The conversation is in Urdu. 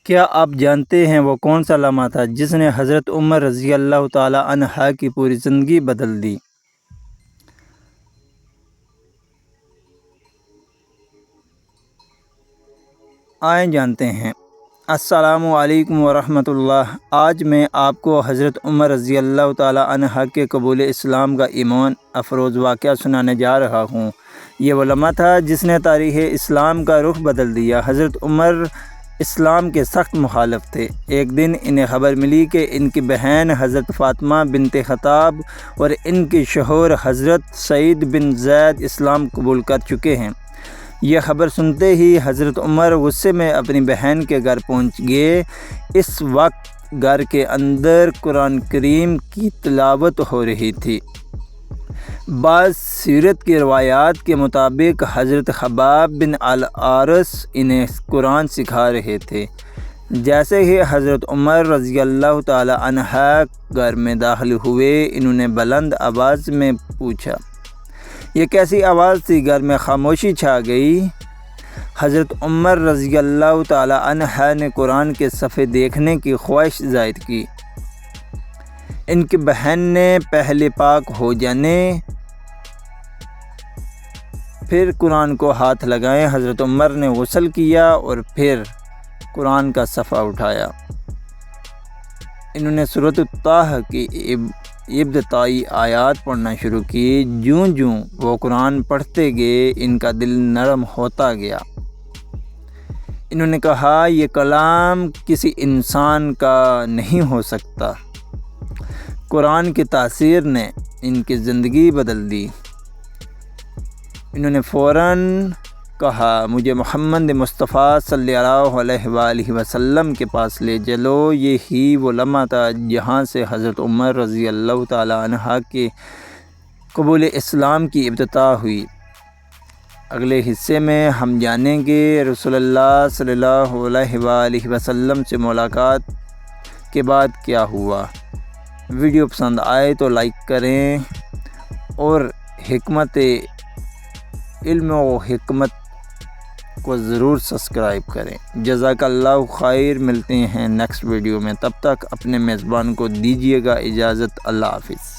کیا آپ جانتے ہیں وہ کون سا لمحہ تھا جس نے حضرت عمر رضی اللہ تعالی عنہ کی پوری زندگی بدل دی؟ آئیں جانتے ہیں۔ السلام علیکم ورحمۃ اللہ۔ آج میں آپ کو حضرت عمر رضی اللہ تعالی عنہ کے قبول اسلام کا ایمان افروز واقعہ سنانے جا رہا ہوں۔ یہ وہ لمحہ تھا جس نے تاریخ اسلام کا رخ بدل دیا۔ حضرت عمر اسلام کے سخت مخالف تھے۔ ایک دن انہیں خبر ملی کہ ان کی بہن حضرت فاطمہ بنت خطاب اور ان کے شوہر حضرت سعید بن زید اسلام قبول کر چکے ہیں۔ یہ خبر سنتے ہی حضرت عمر غصے میں اپنی بہن کے گھر پہنچ گئے۔ اس وقت گھر کے اندر قرآن کریم کی تلاوت ہو رہی تھی۔ بعض سیرت کی روایات کے مطابق حضرت خباب بن الارس انہیں قرآن سکھا رہے تھے۔ جیسے ہی حضرت عمر رضی اللہ تعالی عنہ گھر میں داخل ہوئے، انہوں نے بلند آواز میں پوچھا، یہ کیسی آواز تھی؟ گھر میں خاموشی چھا گئی۔ حضرت عمر رضی اللہ تعالی عنہ نے قرآن کے صفحے دیکھنے کی خواہش ظاہر کی۔ ان کی بہن نے پہلے پاک ہو جانے پھر قرآن کو ہاتھ لگائے۔ حضرت عمر نے غسل کیا اور پھر قرآن کا صفحہ اٹھایا۔ انہوں نے سورۃ طٰہٰ کی ابتدائی آیات پڑھنا شروع کی۔ جوں جوں وہ قرآن پڑھتے گئے، ان کا دل نرم ہوتا گیا۔ انہوں نے کہا، یہ کلام کسی انسان کا نہیں ہو سکتا۔ قرآن کی تاثیر نے ان کی زندگی بدل دی۔ انہوں نے فوراً کہا، مجھے محمد مصطفیٰ صلی اللہ علیہ وآلہ وسلم کے پاس لے چلو۔ یہی وہ لمحہ تھا جہاں سے حضرت عمر رضی اللہ تعالی عنہ کے قبول اسلام کی ابتدا ہوئی۔ اگلے حصے میں ہم جانیں گے رسول اللہ صلی اللہ علیہ وآلہ وسلم سے ملاقات کے بعد کیا ہوا۔ ویڈیو پسند آئے تو لائک کریں اور حکمت علم و حکمت کو ضرور سبسکرائب کریں۔ جزاک اللہ خیر۔ ملتے ہیں نیکسٹ ویڈیو میں، تب تک اپنے میزبان کو دیجیے گا اجازت۔ اللہ حافظ۔